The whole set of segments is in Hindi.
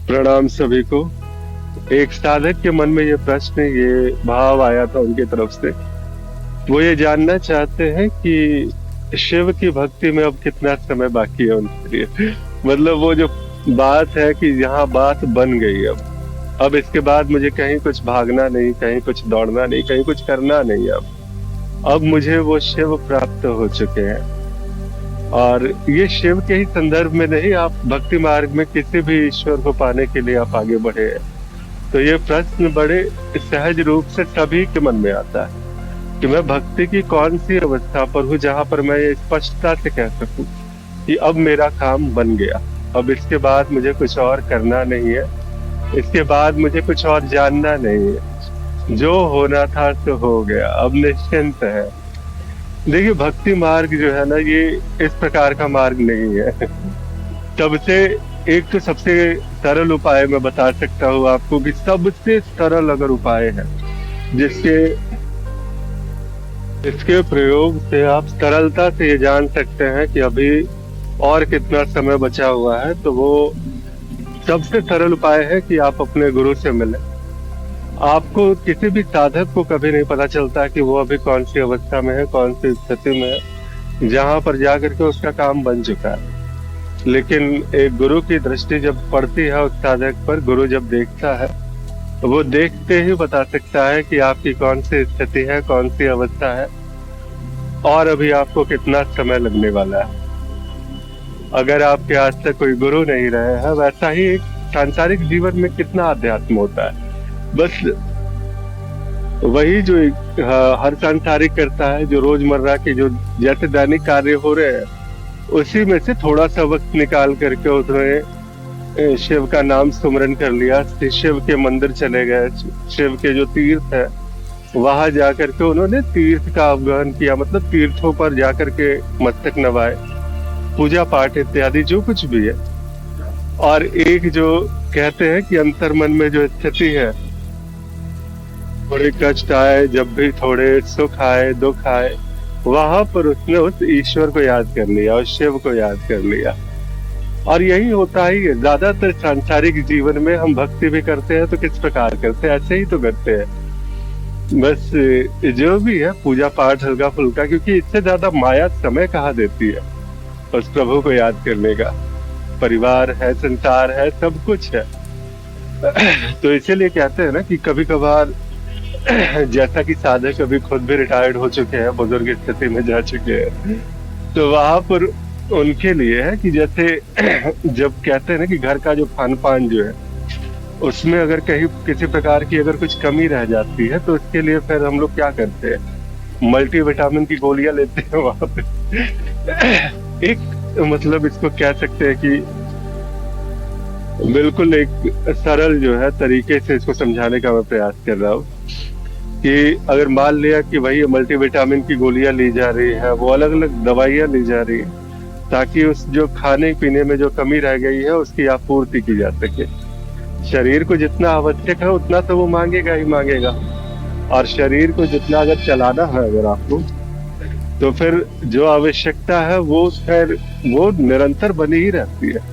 प्रणाम सभी को। एक साधक के मन में ये प्रश्न, ये भाव आया था उनकी तरफ से। वो ये जानना चाहते हैं कि शिव की भक्ति में अब कितना समय बाकी है उनके लिए। मतलब वो जो बात है कि यहाँ बात बन गई, अब इसके बाद मुझे कहीं कुछ भागना नहीं, कहीं कुछ दौड़ना नहीं, कहीं कुछ करना नहीं। अब मुझे वो शिव प्राप्त हो चुके हैं। और ये शिव के ही संदर्भ में नहीं, आप भक्ति मार्ग में किसी भी ईश्वर को पाने के लिए आप आगे बढ़े हैं। तो ये प्रश्न बड़े सहज रूप से सभी के मन में आता है कि मैं भक्ति की कौन सी अवस्था पर हूँ जहां पर मैं ये स्पष्टता से कह सकूं कि अब मेरा काम बन गया, अब इसके बाद मुझे कुछ और करना नहीं है, इसके बाद मुझे कुछ और जानना नहीं है, जो होना था तो हो गया, अब निश्चिंत है। देखिए, भक्ति मार्ग जो है ना, ये इस प्रकार का मार्ग नहीं है। सबसे एक तो सबसे सरल उपाय मैं बता सकता हूँ आपको कि सबसे सरल अगर उपाय है जिसके इसके प्रयोग से आप सरलता से ये जान सकते हैं कि अभी और कितना समय बचा हुआ है, तो वो सबसे सरल उपाय है कि आप अपने गुरु से मिलें। आपको किसी भी साधक को कभी नहीं पता चलता कि वो अभी कौन सी अवस्था में है, कौन सी स्थिति में है, जहां पर जाकर के उसका काम बन चुका है। लेकिन एक गुरु की दृष्टि जब पड़ती है उस साधक पर, गुरु जब देखता है तो वो देखते ही बता सकता है कि आपकी कौन सी स्थिति है, कौन सी अवस्था है, और अभी आपको कितना समय लगने वाला है। अगर आपके आज तक कोई गुरु नहीं रहे हैं, वैसा ही एक सांसारिक जीवन में कितना अध्यात्म होता है। बस वही जो हर सांसारिक करता है, जो रोजमर्रा के जो जैसे दैनिक कार्य हो रहे हैं, उसी में से थोड़ा सा वक्त निकाल करके उसने शिव का नाम सुमरन कर लिया, शिव के मंदिर चले गए, शिव के जो तीर्थ है वहां जाकर के उन्होंने तीर्थ का अवगाहन किया, मतलब तीर्थों पर जाकर के मस्तक नवाए, पूजा पाठ इत्यादि जो कुछ भी है। और एक जो कहते हैं कि अंतर मन में जो स्थिति है, थोड़े कष्ट आए, जब भी थोड़े सुख आए, दुख आए, वहां पर उसने उस ईश्वर को याद कर लिया, उस शिव को याद कर लिया। और यही होता ही है ज्यादातर सांसारिक जीवन में। हम भक्ति भी करते हैं तो किस प्रकार करते हैं, ऐसे ही तो करते हैं। बस जो भी है पूजा पाठ हल्का फुल्का, क्योंकि इससे ज्यादा माया समय कहाँ देती है उस प्रभु को याद करने का। परिवार है, संसार है, सब कुछ है। तो इसीलिए कहते हैं ना कि कभी कभार जैसा कि साधक अभी खुद भी रिटायर्ड हो चुके हैं, बुजुर्ग स्थिति में जा चुके हैं, तो वहां पर उनके लिए है कि जैसे जब कहते हैं ना कि घर का जो खान पान जो है उसमें अगर कहीं किसी प्रकार की अगर कुछ कमी रह जाती है, तो उसके लिए फिर हम लोग क्या करते हैं, मल्टीविटामिन की गोलियां लेते हैं वहां पे। एक मतलब इसको कह सकते हैं कि बिल्कुल एक सरल जो है तरीके से इसको समझाने का मैं प्रयास कर रहा हूँ कि अगर मान लिया कि भाई मल्टीविटामिन की गोलियां ली जा रही है, वो अलग अलग दवाइयां ली जा रही है, ताकि उस जो खाने पीने में जो कमी रह गई है उसकी आपूर्ति की जा सके। शरीर को जितना आवश्यक है उतना तो वो मांगेगा ही मांगेगा, और शरीर को जितना अगर चलाना है अगर आपको, तो फिर जो आवश्यकता है वो फिर वो निरंतर बनी ही रहती है।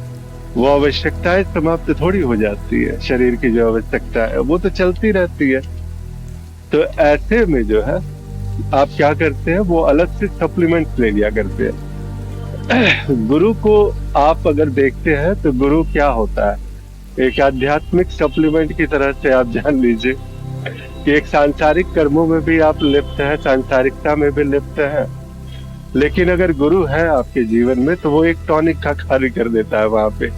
वो आवश्यकताएं समाप्त थोड़ी हो जाती है, शरीर की जो आवश्यकता है वो तो चलती रहती है। तो ऐसे में जो है आप क्या करते हैं, वो अलग से सप्लीमेंट्स ले लिया करते हैं। गुरु को आप अगर देखते हैं तो गुरु क्या होता है, एक आध्यात्मिक सप्लीमेंट की तरह से आप जान लीजिए कि एक सांसारिक कर्मों में भी आप लिप्त हैं, सांसारिकता में भी लिप्त हैं, लेकिन अगर गुरु है आपके जीवन में तो वो एक टॉनिक का कार्य कर देता है वहां पे।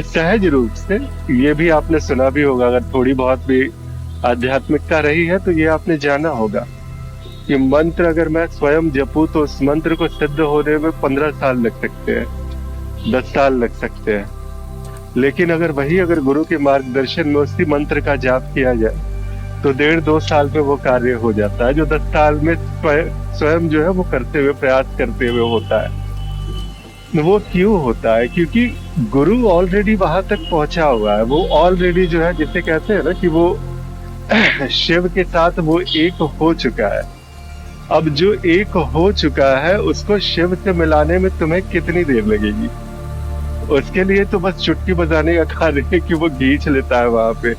सहज रूप से ये भी आपने सुना भी होगा, अगर थोड़ी बहुत भी आध्यात्मिकता रही है तो ये आपने जाना होगा कि मंत्र अगर मैं स्वयं जपूं तो उस मंत्र को सिद्ध होने में 15 साल लग सकते हैं, 10 साल लग सकते हैं। लेकिन अगर गुरु के मार्गदर्शन में उसी मंत्र का जाप किया जाए तो 1.5-2 साल में वो कार्य हो जाता है, जो 10 साल में स्वयं जो है वो करते हुए, प्रयास करते हुए होता है। वो क्यों होता है? क्योंकि गुरु ऑलरेडी वहां तक पहुंचा हुआ है, वो ऑलरेडी जो है, जिसे कहते हैं ना कि वो शिव के साथ वो एक हो चुका है। अब जो एक हो चुका है उसको शिव से मिलाने में तुम्हें कितनी देर लगेगी? उसके लिए तो बस चुटकी बजाने का कार्य है कि वो खींच लेता है वहां पे।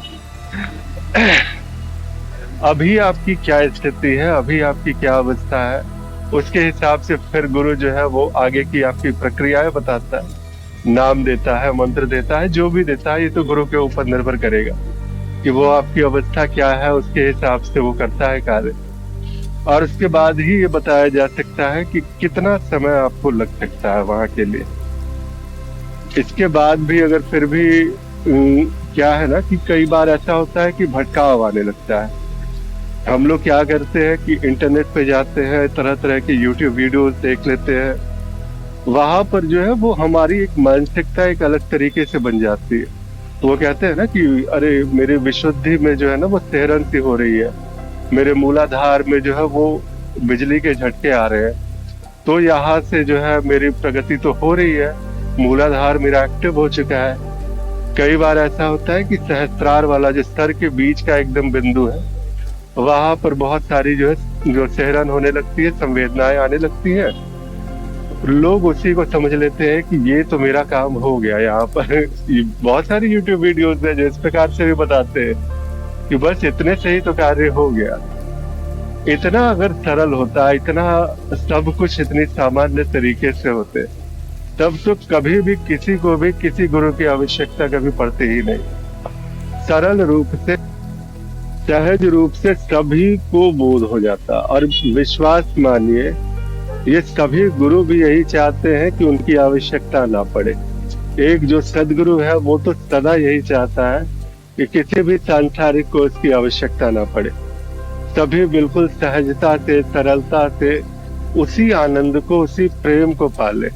अभी आपकी क्या स्थिति है, अभी आपकी क्या अवस्था है, उसके हिसाब से फिर गुरु जो है वो आगे की आपकी प्रक्रियाएं बताता है, नाम देता है, मंत्र देता है, जो भी देता है ये तो गुरु के ऊपर निर्भर करेगा कि वो आपकी अवस्था क्या है, उसके हिसाब से वो करता है कार्य। और उसके बाद ही ये बताया जा सकता है कि कितना समय आपको लग सकता है वहां के लिए। इसके बाद भी अगर फिर भी क्या है ना कि कई बार ऐसा होता है कि भटकाव आने लगता है। हम लोग क्या करते हैं कि इंटरनेट पे जाते हैं, तरह तरह के यूट्यूब वीडियोस देख लेते हैं, वहां पर जो है वो हमारी एक मानसिकता एक अलग तरीके से बन जाती है। तो वो कहते हैं ना कि अरे मेरी विशुद्धि में जो है ना वो सिहरन सी हो रही है, मेरे मूलाधार में जो है वो बिजली के झटके आ रहे हैं, तो यहाँ से जो है मेरी प्रगति तो हो रही है, मूलाधार मेरा एक्टिव हो चुका है। कई बार ऐसा होता है कि सहस्त्रार वाला जो सर के बीच का एकदम बिंदु है, वहां पर बहुत सारी जो सिहरन होने लगती है, संवेदनाएं आने लगती है। लोग उसी को समझ लेते हैं कि ये तो मेरा काम हो गया यहाँ पर। बहुत सारी यूट्यूब वीडियोस हैं जो इस प्रकार से भी बताते हैं कि बस इतने से ही तो कार्य हो गया। इतना अगर सरल होता, इतना सब कुछ इतनी सामान्य तरीके से होते, तब तो कभी भी किसी को भी किसी गुरु की आवश्यकता कभी पड़ती ही नहीं। सरल रूप से, सहज रूप से सभी को बोध हो जाता। और विश्वास मानिए, ये सभी गुरु भी यही चाहते हैं कि उनकी आवश्यकता ना पड़े। एक जो सदगुरु है वो तो सदा यही चाहता है कि किसी भी सांसारिक को उसकी आवश्यकता ना पड़े। सभी बिल्कुल सहजता से, सरलता से उसी आनंद को, उसी प्रेम को पाले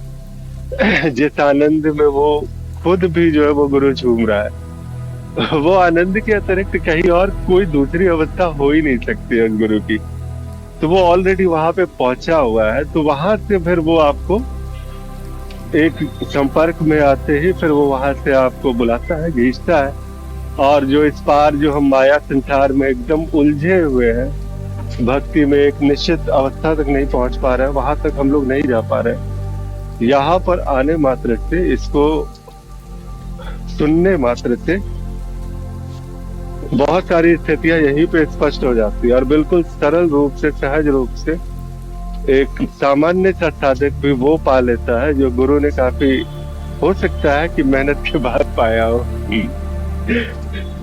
जिस आनंद में वो खुद भी जो है वो गुरु झूम रहा है। वो आनंद के अतिरिक्त कहीं और कोई दूसरी अवस्था हो ही नहीं सकती है गुरु की। तो वो ऑलरेडी वहां पे पहुंचा हुआ है, तो वहां से फिर वो आपको एक संपर्क में आते ही फिर वो वहां से आपको बुलाता है, खींचता है। और जो इस पार जो हम माया संसार में एकदम उलझे हुए हैं, भक्ति में एक निश्चित अवस्था तक नहीं पहुंच पा रहे हैं, वहां तक हम लोग नहीं जा पा रहे। यहाँ पर आने मात्र से, इसको सुनने मात्र से बहुत सारी स्थितियां यहीं पे स्पष्ट हो जाती है। और बिल्कुल सरल रूप से, सहज रूप से एक सामान्य सा साधक भी वो पा लेता है जो गुरु ने काफी, हो सकता है कि मेहनत के बाद पाया हो।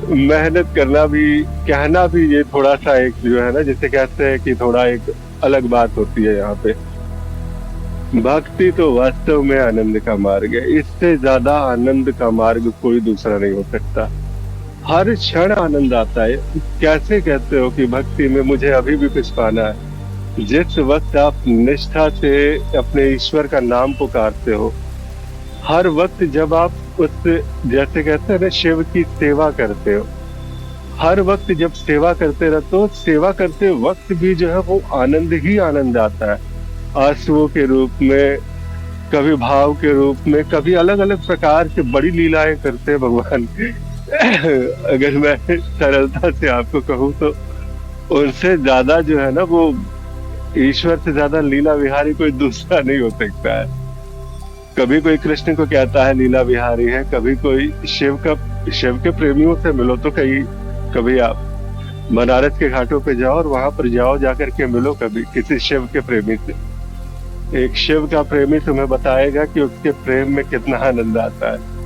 मेहनत करना भी, कहना भी ये थोड़ा सा एक जो है ना, जिसे कहते हैं कि थोड़ा एक अलग बात होती है यहाँ पे। भक्ति तो वास्तव में आनंद का मार्ग है। इससे ज्यादा आनंद का मार्ग कोई दूसरा नहीं हो सकता। हर क्षण आनंद आता है। कैसे कहते हो कि भक्ति में मुझे अभी भी कुछ पाना है? जिस वक्त आप निष्ठा से अपने ईश्वर का नाम पुकारते हो, हर वक्त जब आप उस, जैसे कहते हैं ना, शिव की सेवा करते हो, हर वक्त जब सेवा करते रहते हो, सेवा करते वक्त भी जो है वो आनंद ही आनंद आता है। आंसुओं के रूप में, कभी भाव के रूप में, कभी अलग अलग प्रकार से बड़ी लीलाएं करते हैं भगवान। अगर मैं सरलता से आपको कहूँ तो उनसे ज्यादा जो है ना वो, ईश्वर से ज्यादा लीला विहारी कोई दूसरा नहीं हो सकता है। कभी कोई कृष्ण को कहता है लीला विहारी है, कभी कोई शिव के प्रेमियों से मिलो तो कभी आप बनारस के घाटों पे जाओ और वहां पर जाओ, जाकर के मिलो कभी किसी शिव के प्रेमी से। एक शिव का प्रेमी तुम्हें बताएगा कि उसके प्रेम में कितना आनंद आता है।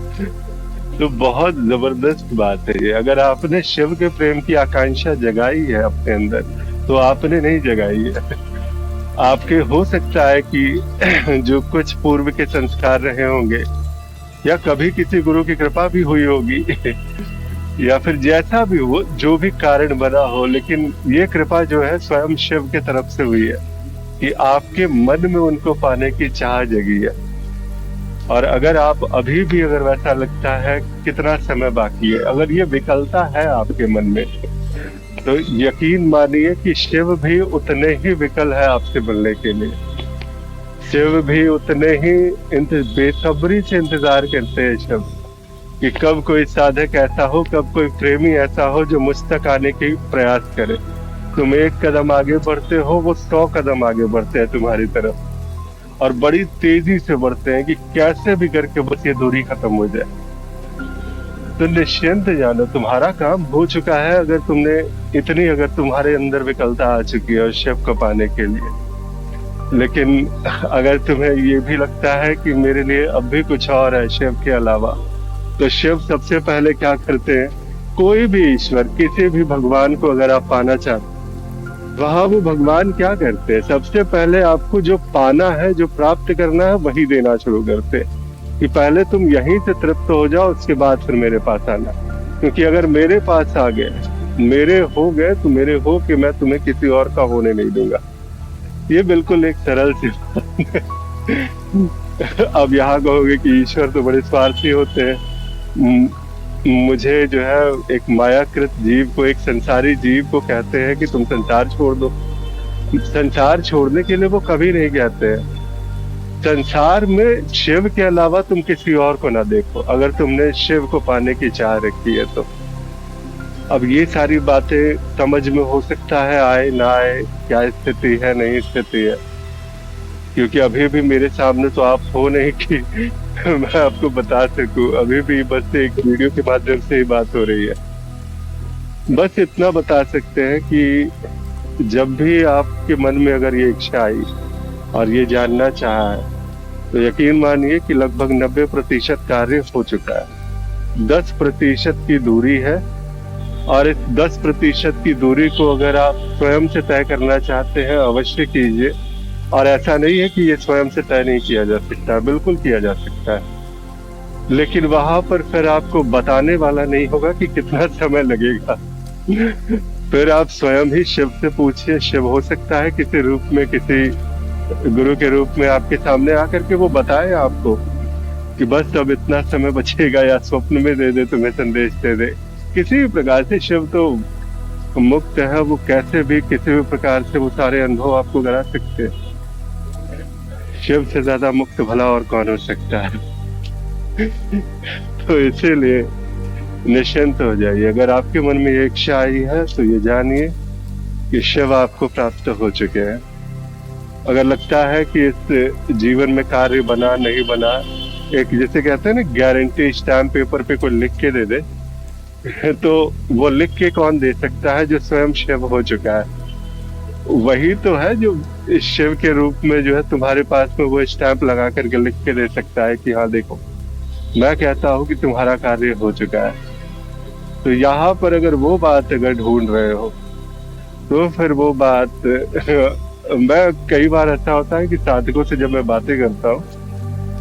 तो बहुत जबरदस्त बात है ये। अगर आपने शिव के प्रेम की आकांक्षा जगाई है अपने अंदर, तो आपने नहीं जगाई है। आपके हो सकता है कि जो कुछ पूर्व के संस्कार रहे होंगे, या कभी किसी गुरु की कृपा भी हुई होगी, या फिर जैसा भी हो, जो भी कारण बना हो, लेकिन ये कृपा जो है स्वयं शिव के तरफ से हुई है कि आपके मन में उनको पाने की चाह जगी है। और अगर आप अभी भी, अगर वैसा लगता है कितना समय बाकी है, अगर ये विकलता है आपके मन में, तो यकीन मानिए कि शिव भी उतने ही विकल है आपसे मिलने के लिए। शिव भी उतने ही बेसब्री से इंतजार करते हैं शिव, कि कब कोई साधक ऐसा हो, कब कोई प्रेमी ऐसा हो जो मुझ तक आने के प्रयास करे। तुम एक कदम आगे बढ़ते हो, वो 100 कदम आगे बढ़ते हैं तुम्हारी तरफ। और बड़ी तेजी से बढ़ते हैं कि कैसे भी करके बस ये दूरी खत्म हो जाए। तो निश्चिंत जानो, तुम्हारा काम हो चुका है। अगर तुमने इतनी, अगर तुम्हारे अंदर विकलता आ चुकी है उस शिव को पाने के लिए, लेकिन अगर तुम्हें ये भी लगता है कि मेरे लिए अब भी कुछ और है शिव के अलावा, तो शिव सबसे पहले क्या करते हैं? कोई भी ईश्वर, किसी भी भगवान को अगर आप पाना चाहते, वहां वो भगवान क्या करते हैं? सबसे पहले आपको जो पाना है, जो प्राप्त करना है, वही देना शुरू करते हैं कि पहले तुम यहीं से तृप्त हो जाओ, उसके बाद फिर मेरे पास आना। क्योंकि अगर मेरे पास आ गए, मेरे हो गए, तो मेरे हो कि मैं तुम्हें किसी और का होने नहीं दूंगा। ये बिल्कुल एक सरल सी बात है। अब यहाँ कहोगे कि ईश्वर तो बड़े स्वार्थी होते हैं। मुझे जो है, एक मायाकृत जीव को, एक संसारी जीव को कहते हैं कि तुम संसार छोड़ दो। संसार छोड़ने के लिए वो कभी नहीं कहते हैं। संसार में शिव के अलावा तुम किसी और को ना देखो, अगर तुमने शिव को पाने की चाह रखी है तो। अब ये सारी बातें समझ में हो सकता है आए ना आए, क्या स्थिति है, नहीं स्थिति है, क्योंकि अभी भी मेरे सामने तो आप हो नहीं कि मैं आपको बता सकूं। अभी भी बस एक वीडियो के माध्यम से ही बात हो रही है। बस इतना बता सकते हैं कि जब भी आपके मन में अगर ये इच्छा आई और ये जानना चाहा है, तो यकीन मानिए कि लगभग 90% कार्य हो चुका है। 10% की दूरी है, और इस 10% की दूरी को अगर आप स्वयं से तय करना चाहते हैं, अवश्य कीजिए। और ऐसा नहीं है कि ये स्वयं से तय नहीं किया जा सकता, बिल्कुल किया जा सकता है। लेकिन वहां पर फिर आपको बताने वाला नहीं होगा कि कितना समय लगेगा। फिर आप स्वयं ही शिव से पूछिए। शिव हो सकता है किसी रूप में, किसी गुरु के रूप में आपके सामने आकर के वो बताए आपको कि बस अब इतना समय बचेगा, या स्वप्न में दे दे, तुम्हें संदेश दे दे। किसी भी प्रकार से शिव तो मुक्त है, वो कैसे भी, किसी भी प्रकार से वो सारे अनुभव आपको करा सकते हैं। शिव से ज्यादा मुक्त भला और कौन हो सकता है? तो इसीलिए निश्चिंत हो जाइए। अगर आपके मन में ये इच्छा आई है, तो ये जानिए कि शिव आपको प्राप्त हो चुके हैं। अगर लगता है कि इस जीवन में कार्य बना नहीं बना, एक जैसे कहते हैं ना, गारंटी स्टैम्प पेपर पे कोई लिख के दे दे, तो वो लिख के कौन दे सकता है? जो स्वयं शिव हो चुका है। वही तो है जो शिव के रूप में जो है तुम्हारे पास में वो स्टैंप लगा करके लिख के दे सकता है कि हाँ देखो, मैं कहता हूँ कि तुम्हारा कार्य हो चुका है। तो यहाँ पर अगर वो बात अगर ढूंढ रहे हो, तो फिर वो बात मैं, कई बार ऐसा होता है कि साधकों से जब मैं बातें करता हूँ,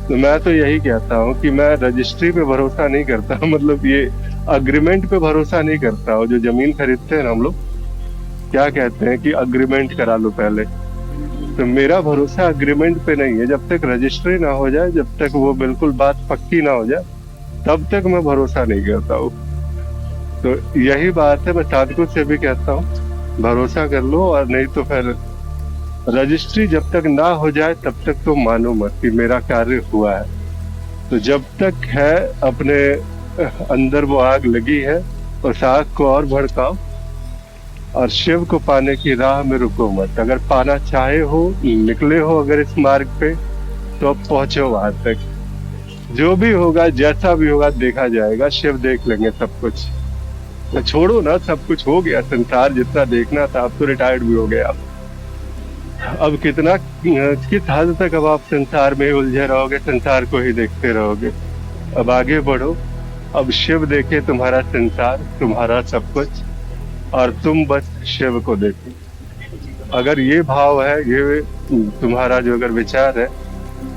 तो मैं तो यही कहता हूँ कि मैं रजिस्ट्री पे भरोसा नहीं करता। मतलब ये अग्रीमेंट पे भरोसा नहीं करता हूँ। जो जमीन खरीदते हैं ना हम लोग, क्या कहते हैं कि अग्रीमेंट करा लो पहले। तो मेरा भरोसा अग्रीमेंट पे नहीं है। जब तक रजिस्ट्री ना हो जाए, जब तक वो बिल्कुल बात पक्की ना हो जाए, तब तक मैं भरोसा नहीं करता हूँ। तो यही बात है, मैं साधकों से भी कहता हूँ भरोसा कर लो, और नहीं तो फिर रजिस्ट्री जब तक ना हो जाए तब तक तो मानो मत कि मेरा कार्य हुआ है। तो जब तक है अपने अंदर वो आग लगी है, उस आग को और भड़काओ, और शिव को पाने की राह में रुको मत। अगर पाना चाहे हो, निकले हो अगर इस मार्ग पे, तो अब पहुंचो वहां तक। जो भी होगा, जैसा भी होगा, देखा जाएगा। शिव देख लेंगे सब कुछ। तो छोड़ो ना, सब कुछ हो गया। संसार जितना देखना था, अब तो रिटायर्ड भी हो गया। अब कितना, किस हद तक अब आप संसार में उलझे रहोगे, संसार को ही देखते रहोगे? अब आगे बढ़ो। अब शिव देखे तुम्हारा संसार, तुम्हारा सब कुछ, और तुम बस शिव को देखो। अगर ये भाव है, ये तुम्हारा जो अगर विचार है,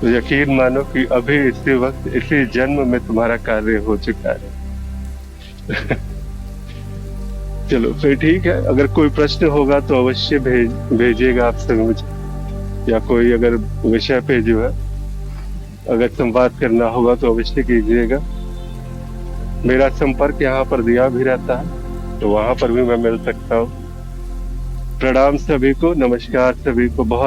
तो यकीन मानो कि अभी इसी वक्त, इसी जन्म में तुम्हारा कार्य हो चुका है। चलो फिर ठीक है। अगर कोई प्रश्न होगा तो अवश्य भेजिएगा आप सभी मुझे, या कोई अगर विषय पे जो है अगर संवाद करना होगा तो अवश्य कीजिएगा। मेरा संपर्क यहाँ पर दिया भी रहता है, तो वहां पर भी मैं मिल सकता हूँ। प्रणाम सभी को, नमस्कार सभी को। बहुत